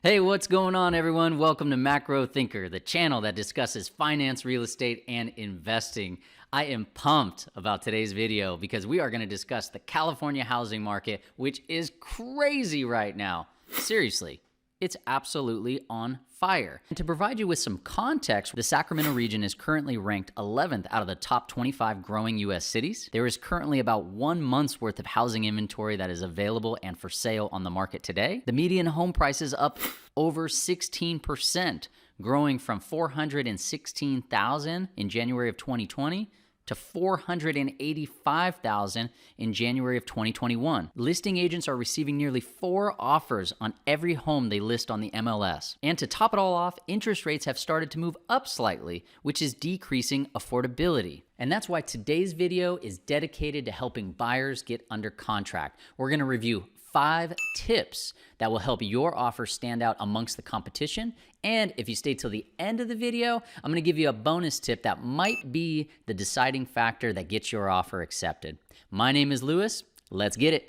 Hey, what's going on, everyone? Welcome to Macro Thinker, the channel that discusses finance, real estate, and investing. I am pumped about today's video because we are going to discuss the California housing market, which is crazy right now. Seriously, it's absolutely on fire. And to provide you with some context, the Sacramento region is currently ranked 11th out of the top 25 growing U.S. cities. There is currently about 1 month's worth of housing inventory that is available and for sale on the market today. The median home price is up over 16%, growing from $416,000 in January of 2020 to $485,000 in January of 2021. Listing agents are receiving nearly 4 offers on every home they list on the MLS. And to top it all off, interest rates have started to move up slightly, which is decreasing affordability. And that's why today's video is dedicated to helping buyers get under contract. We're going to review 5 tips that will help your offer stand out amongst the competition. And if you stay till the end of the video, I'm going to give you a bonus tip that might be the deciding factor that gets your offer accepted. My name is Lewis. Let's get it.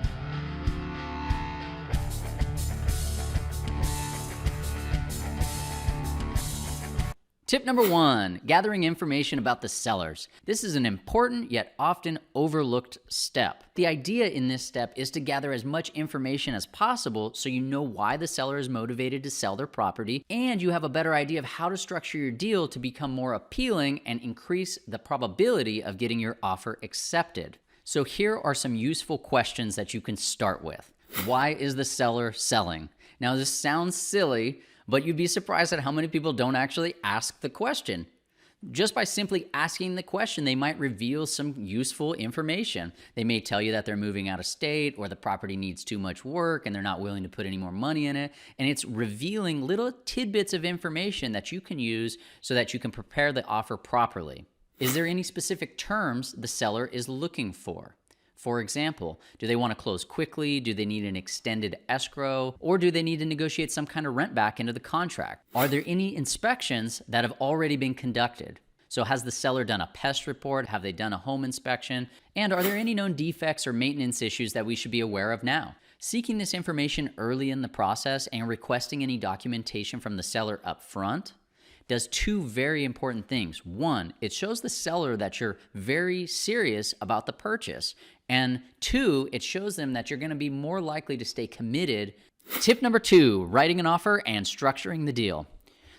Tip number 1, gathering information about the sellers. This is an important yet often overlooked step. The idea in this step is to gather as much information as possible so you know why the seller is motivated to sell their property, and you have a better idea of how to structure your deal to become more appealing and increase the probability of getting your offer accepted. So here are some useful questions that you can start with. Why is the seller selling? Now this sounds silly, but you'd be surprised at how many people don't actually ask the question. Just by simply asking the question, they might reveal some useful information. They may tell you that they're moving out of state, or the property needs too much work and they're not willing to put any more money in it. And it's revealing little tidbits of information that you can use so that you can prepare the offer properly. Is there any specific terms the seller is looking for? For example, do they want to close quickly? Do they need an extended escrow? Or do they need to negotiate some kind of rent back into the contract? Are there any inspections that have already been conducted? So has the seller done a pest report? Have they done a home inspection? And are there any known defects or maintenance issues that we should be aware of now? Seeking this information early in the process and requesting any documentation from the seller up front does 2 very important things. 1, it shows the seller that you're very serious about the purchase. And 2, it shows them that you're going to be more likely to stay committed. Tip number 2, writing an offer and structuring the deal.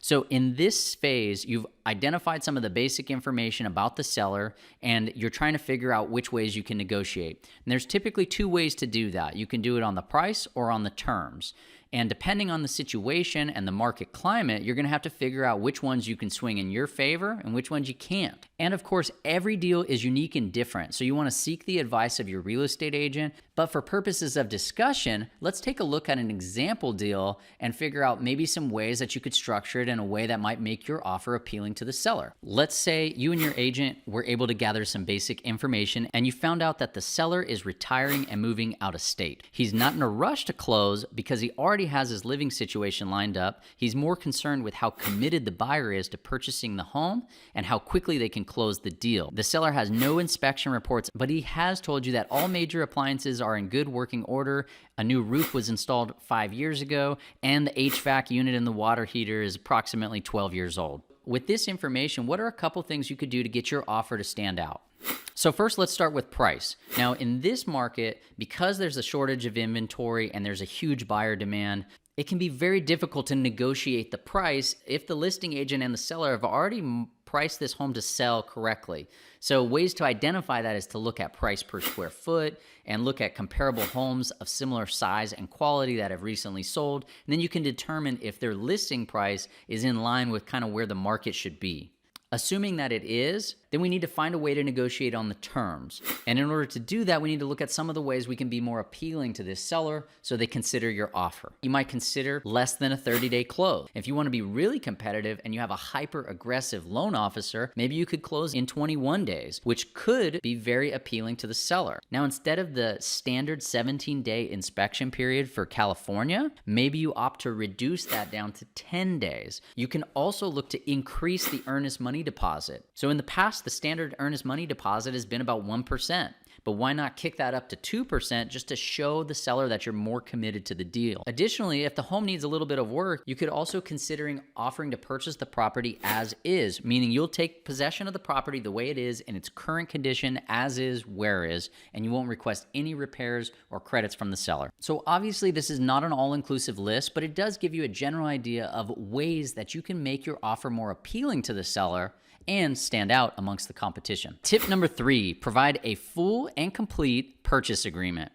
So in this phase, you've identified some of the basic information about the seller, and you're trying to figure out which ways you can negotiate. And there's typically 2 ways to do that. You can do it on the price or on the terms. And depending on the situation and the market climate, you're going to have to figure out which ones you can swing in your favor and which ones you can't. And of course, every deal is unique and different, so you want to seek the advice of your real estate agent. But for purposes of discussion, let's take a look at an example deal and figure out maybe some ways that you could structure it in a way that might make your offer appealing to the seller. Let's say you and your agent were able to gather some basic information and you found out that the seller is retiring and moving out of state. He's not in a rush to close because he already has his living situation lined up. He's more concerned with how committed the buyer is to purchasing the home and how quickly they can close the deal. The seller has no inspection reports, but he has told you that all major appliances are in good working order. A new roof was installed 5 years ago, and the HVAC unit in the water heater is approximately 12 years old. With this information, what are a couple things you could do to get your offer to stand out? So first, let's start with price. Now, in this market, because there's a shortage of inventory and there's a huge buyer demand, it can be very difficult to negotiate the price if the listing agent and the seller have already priced this home to sell correctly. So ways to identify that is to look at price per square foot and look at comparable homes of similar size and quality that have recently sold. And then you can determine if their listing price is in line with kind of where the market should be. Assuming that it is, then we need to find a way to negotiate on the terms. And in order to do that, we need to look at some of the ways we can be more appealing to this seller so they consider your offer. You might consider less than a 30-day close. If you want to be really competitive and you have a hyper-aggressive loan officer, maybe you could close in 21 days, which could be very appealing to the seller. Now, instead of the standard 17-day inspection period for California, maybe you opt to reduce that down to 10 days. You can also look to increase the earnest money deposit. So in the past, the standard earnest money deposit has been about 1%. but why not kick that up to 2% just to show the seller that you're more committed to the deal? Additionally, if the home needs a little bit of work, you could also considering offering to purchase the property as is, meaning you'll take possession of the property the way it is in its current condition, as is, where is, and you won't request any repairs or credits from the seller. So obviously this is not an all-inclusive list, but it does give you a general idea of ways that you can make your offer more appealing to the seller and stand out amongst the competition. Tip number 3, provide a full and complete purchase agreement.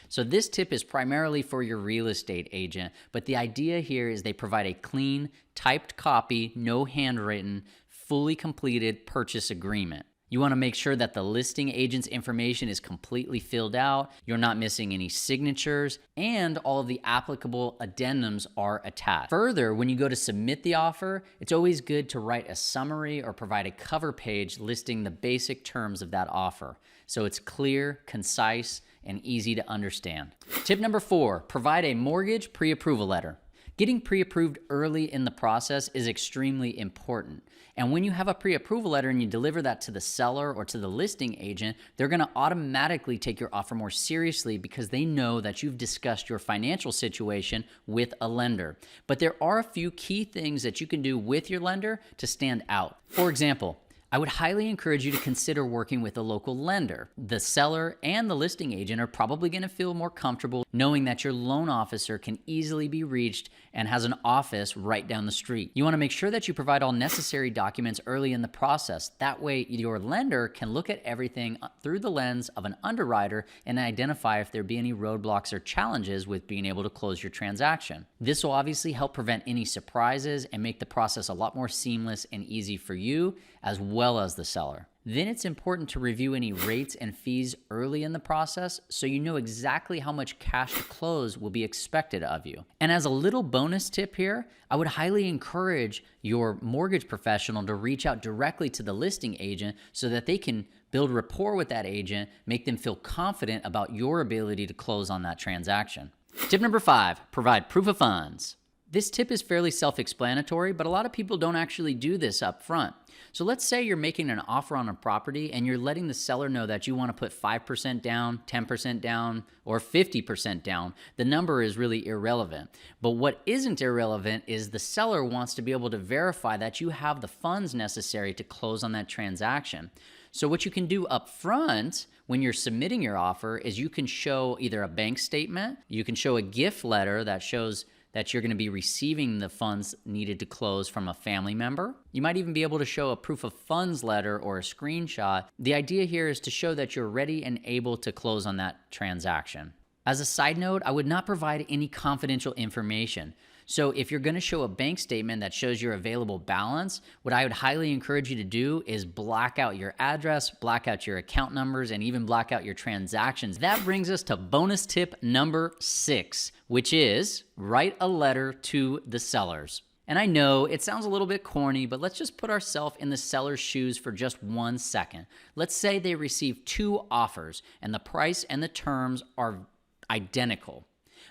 So this tip is primarily for your real estate agent, but the idea here is they provide a clean, typed copy, no handwritten, fully completed purchase agreement. You want to make sure that the listing agent's information is completely filled out, you're not missing any signatures, and all of the applicable addendums are attached. Further, when you go to submit the offer, it's always good to write a summary or provide a cover page listing the basic terms of that offer, so it's clear, concise, and easy to understand. Tip number 4, provide a mortgage pre-approval letter. Getting pre-approved early in the process is extremely important. And when you have a pre-approval letter and you deliver that to the seller or to the listing agent, they're gonna automatically take your offer more seriously because they know that you've discussed your financial situation with a lender. But there are a few key things that you can do with your lender to stand out. For example, I would highly encourage you to consider working with a local lender. The seller and the listing agent are probably going to feel more comfortable knowing that your loan officer can easily be reached and has an office right down the street. You want to make sure that you provide all necessary documents early in the process. That way, your lender can look at everything through the lens of an underwriter and identify if there be any roadblocks or challenges with being able to close your transaction. This will obviously help prevent any surprises and make the process a lot more seamless and easy for you as well as the seller. Then it's important to review any rates and fees early in the process so you know exactly how much cash to close will be expected of you. And as a little bonus tip here, I would highly encourage your mortgage professional to reach out directly to the listing agent so that they can build rapport with that agent, make them feel confident about your ability to close on that transaction. Tip number 5, provide proof of funds. This tip is fairly self-explanatory, but a lot of people don't actually do this up front. So let's say you're making an offer on a property and you're letting the seller know that you want to put 5% down, 10% down, or 50% down. The number is really irrelevant. But what isn't irrelevant is the seller wants to be able to verify that you have the funds necessary to close on that transaction. So what you can do up front when you're submitting your offer is you can show either a bank statement, you can show a gift letter that shows that you're going to be receiving the funds needed to close from a family member. You might even be able to show a proof of funds letter or a screenshot. The idea here is to show that you're ready and able to close on that transaction. As a side note, I would not provide any confidential information. So if you're going to show a bank statement that shows your available balance, what I would highly encourage you to do is black out your address, black out your account numbers, and even black out your transactions. That brings us to bonus tip number 6, which is write a letter to the sellers. And I know it sounds a little bit corny, but let's just put ourselves in the seller's shoes for just 1 second. Let's say they receive 2 offers and the price and the terms are identical.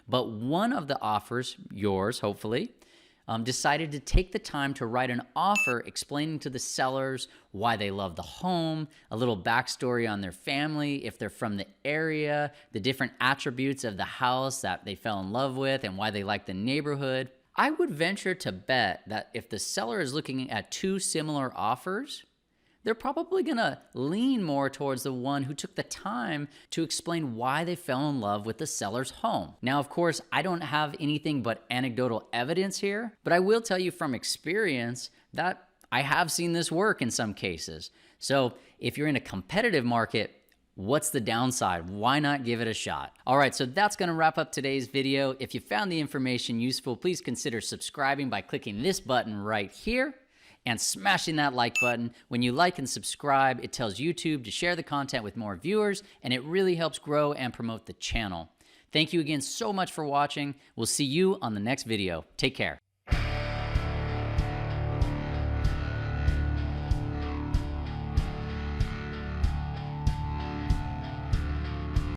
But one of the offers, yours hopefully, decided to take the time to write an offer explaining to the sellers why they love the home, a little backstory on their family, if they're from the area, the different attributes of the house that they fell in love with and why they like the neighborhood. I would venture to bet that if the seller is looking at 2 similar offers, they're probably going to lean more towards the one who took the time to explain why they fell in love with the seller's home. Now, of course, I don't have anything but anecdotal evidence here, but I will tell you from experience that I have seen this work in some cases. So if you're in a competitive market, what's the downside? Why not give it a shot? All right, so that's going to wrap up today's video. If you found the information useful, please consider subscribing by clicking this button right here and smashing that like button. When you like and subscribe, it tells YouTube to share the content with more viewers, and it really helps grow and promote the channel. Thank you again so much for watching. We'll see you on the next video. Take care.